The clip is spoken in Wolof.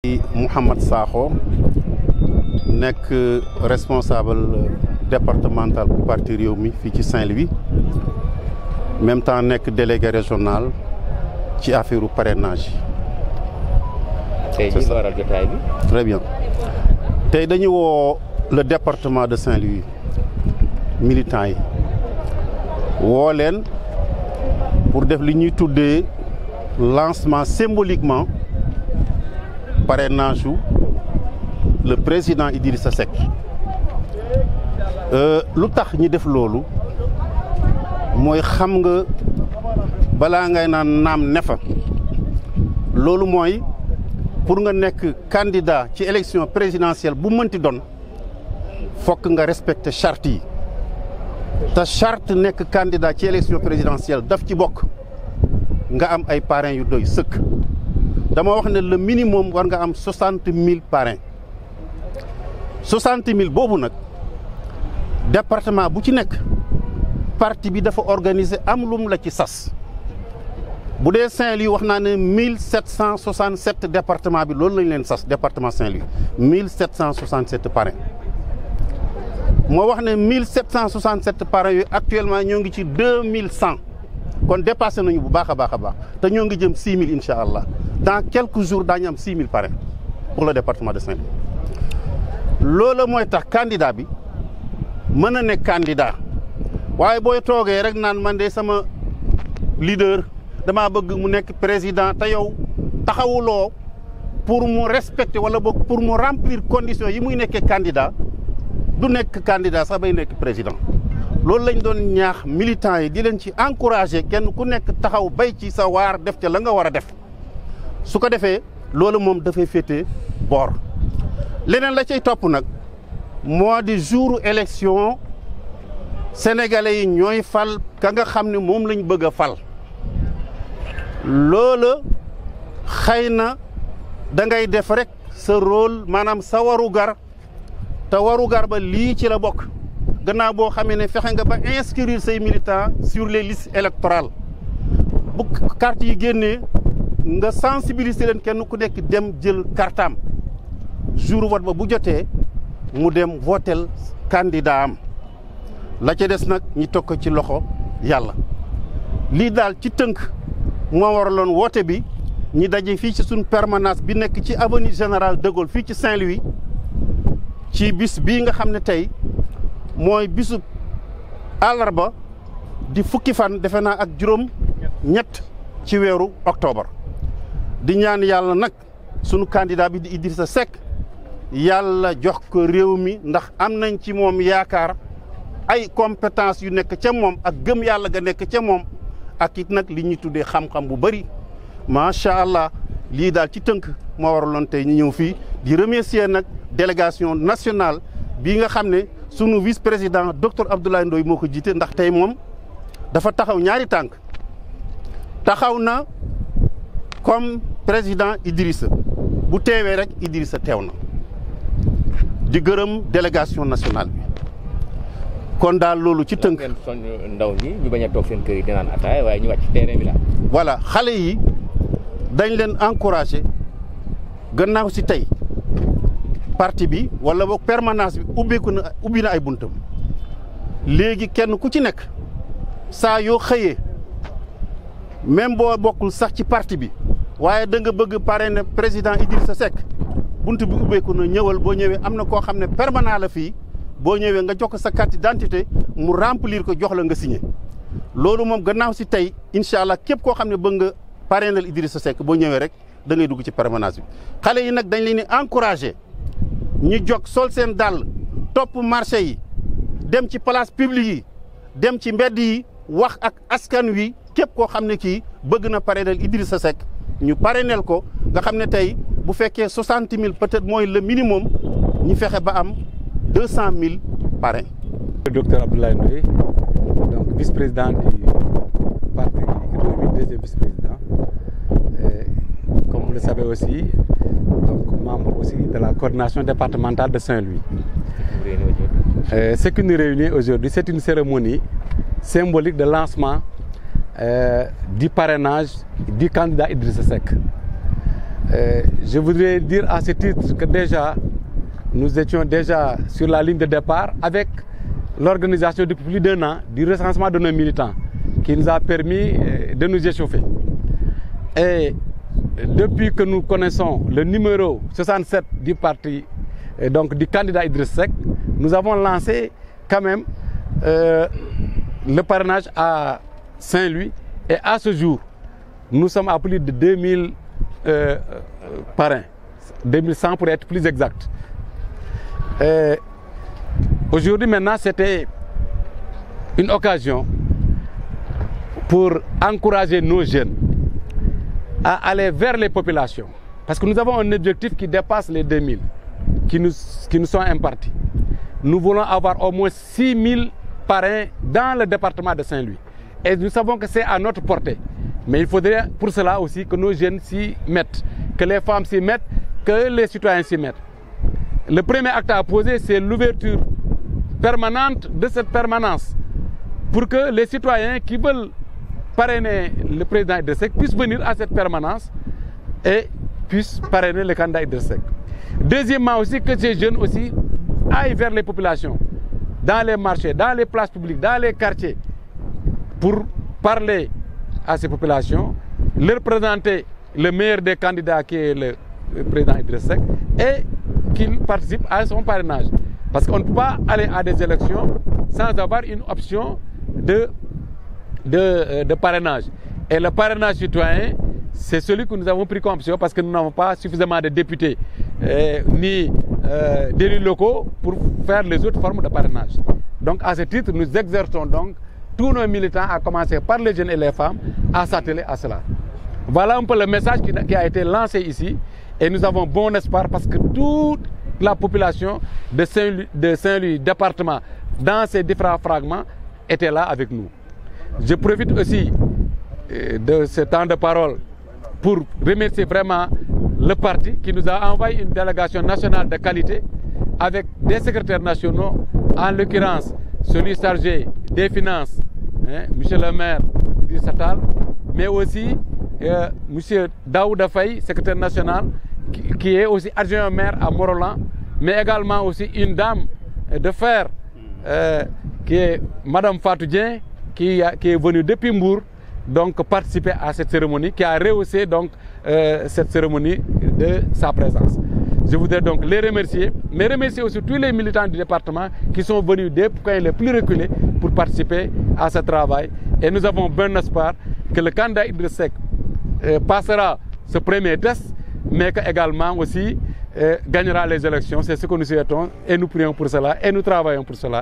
Mouhamed Sakho nekk responsable départemental bu parti Rewmi fii ci Saint-Louis même temps nekk délégué régional ci affaire parrainage. tey jii waral jotaay bi. Très bien tey dañu woo le département de Saint-Louis militants yi woo leen pour def li ñuy tuddee lancement symboliquement parrainage le président Idrissa Seck. lu tax ñi def loolu mooy xam nga balaa ngay naan naam ne fa loolu mooy pour nga nekk candidat ci élection présidentielle bu mënti doon fokk nga respecter charte yi te charte nekk candidat ci élection présidentielle daf ci bokk nga am ay parrains yu doy sëkk. dama wax ne le minimum war nga am 60 000 parrains 60 000 boobu nag département bu ci nekk parti bi dafa organiser am lum la ci sas bu dee Saint-Louis wax naa ne 1767 département bi loolu lañ leen sas département Saint-Louis 1767 parrains moo wax ne 1767 parrains yooyu actuellement ñoo ngi ci 2100 kon dépassé nañu bu baax a baax te ñoo ngi jëm 6000 incha allah dans quelques jours daañu am 6000 parrains pour le département de Saint-Louis loolu mooy tax candidat bi mën a nekk candidat waaye booy toogee rek naan man de sama leader damaa bëgg mu nekk président te yow taxawuloo pour mu respecter wala boog pour mu remplir conditions yi muy nekkee candidat du nekk candidat sax bay nekk président. loolu lañ doon ñaax militants yi di leen ci encourager kenn ku nekk taxaw bay ci sa waar def ca la nga war a def su ko defee loolu moom dafay féete boor. leneen la cay topp nag moo di jour élection sénégalais yi ñooy fal ka nga xam ne moom lañ bëgg a fal loola xëy na da ngay def rek sa rôle maanaam sa warugar te warugar ba lii ci la bokk. gannaaw boo xamee ne fexe nga ba inscrire say militants sur les listes électorales bu carte yi génnee nga sensibiliser leen kenn ku nekk dem jël kartaam jour vote ba bu jotee mu dem votel candidat am la ca des nag ñi toog ko ci loxo yàlla. lii daal ci tënk moo waraloon woote bi ñi daje fii ci suñ permanence bi nekk ci avenue Général de Gaulle fii ci Saint-Louis ci bis bii nga xam ne tey mooy bisub àllarba di fukki fan defe naa ak juróom-ñett ci weeru octobre di ñaan yàlla nag sunu candidat bi di Idrissa Seck yàlla jox ko réew mi ndax am nañ ci moom yaakaar ay compétence yu nekk ca moom ak gëm yàlla ga nekk ca moom ak it nag li ñuy tuddee xam-xam bu bëri macha allah lii daal ci tënk moo waraloon tey ñu ñëw fii di remercier nag délégation nationale bii nga xam ne sunu vice président docteur Abdoulaye Ndoye moo ko jiite ndax tey moom dafa taxaw ñaari tànk taxaw na comme président Idrissa bu teewee rek Idrissa teew na di gërëm délégation nationale bi kon daal loolu ci tënk. ngeen soñ ndaw ñi ñu bañ a toog seen kër yi di naan ataaya waaye ñu wàcc ci terrain bi la. voilà xale yi dañ leen encouragé gannaaw si tey. parti bi wala boog permanence bi ubbi na ay buntam léegi kenn ku ci nekk saa yoo xëyee même boo bokkul sax ci parti bi waaye da nga bëgg parrainer président Idrissa Seck bunt bi ubbeeku na ñëwal boo ñëwee am na koo xam ne permanent la fii boo ñëwee nga jox ko sa carte d'identité mu remplir ko jox la nga signé. loolu moom gannaaw si tey incha allah képp koo xam ne bëgg nga parrainer Idrissa Seck boo ñëwee rek da ngay dugg ci permanence bi xale yi nag dañ leen di encouragé. ñu jog sol seen dàll topp marché yi dem ci place publique yi dem ci mbedd yi wax ak askan wi képp koo xam ne kii bëgg na parrainel Idrissa Seck ñu parrainel ko nga xam ne tey bu fekkee 60 000 peut-être mooy le minimum ñu fexe ba am 200 000 parrains. Docteur Abdoulaye Ndoye donc vice-président du parti Rewmi, deuxième vice-président comme vous le savez aussi. Donc, membre aussi de la coordination départementale de Saint-Louis. Ce qui nous réunit aujourd'hui, c'est une cérémonie symbolique de lancement du parrainage du candidat Idrissa Seck. Je voudrais dire à ce titre que déjà, nous étions déjà sur la ligne de départ avec l'organisation depuis plus d'1 an du recensement de nos militants qui nous a permis de nous échauffer. Et depuis que nous connaissons le numéro 67 du parti, donc du candidat Idriss Seck, nous avons lancé quand même le parrainage à Saint-Louis. Et à ce jour, nous sommes à plus de 2000 parrains, 2100 pour être plus exact. Aujourd'hui, maintenant, c'était une occasion pour encourager nos jeunes à aller vers les populations. Parce que nous avons un objectif qui dépasse les 2000 qui nous sont impartis. Nous voulons avoir au moins 6000 parrains dans le département de Saint-Louis. Et nous savons que c'est à notre portée. Mais il faudrait pour cela aussi que nos jeunes s'y mettent, que les femmes s'y mettent, que les citoyens s'y mettent. Le premier acte à poser, c'est l'ouverture permanente de cette permanence pour que les citoyens qui veulent parrainer le président Idriss Seck puissent venir à cette permanence et puissent parrainer le candidat Idriss Seck. Deuxièmement aussi, que ces jeunes aussi aillent vers les populations, dans les marchés, dans les places publiques, dans les quartiers, pour parler à ces populations, leur présenter le meilleur des candidats qui est le président Idriss Seck et qu'ils participent à son parrainage. Parce qu'on ne peut pas aller à des élections sans avoir une option de parrainage. Et le parrainage citoyen, c'est celui que nous avons pris comme option parce que nous n'avons pas suffisamment de députés ni d'élus locaux pour faire les autres formes de parrainage. Donc à ce titre, nous exerçons donc tous nos militants, à commencer par les jeunes et les femmes, à s'atteler à cela. Voilà un peu le message qui a été lancé ici et nous avons bon espoir parce que toute la population de Saint-Louis département, dans ces différents fragments, était là avec nous. Je profite aussi de ce temps de parole pour remercier vraiment le parti qui nous a envoyé une délégation nationale de qualité avec des secrétaires nationaux, en l'occurrence celui chargé des finances, monsieur le maire Idrissa Tall, mais aussi monsieur Daouda Faye, secrétaire national, qui est aussi adjoint au maire à Morolan, mais également aussi une dame de fer qui est madame Fatou Dieng, qui est venue depuis Mbour, donc participer à cette cérémonie, qui a rehaussé donc cette cérémonie de sa présence. Je voudrais donc les remercier, mais remercier aussi tous les militants du département qui sont venus des points les plus reculés pour participer à ce travail. Et nous avons bon espoir que le candidat Idriss Seck passera ce premier test, mais qu'également aussi gagnera les élections. C'est ce que nous souhaitons et nous prions pour cela et nous travaillons pour cela.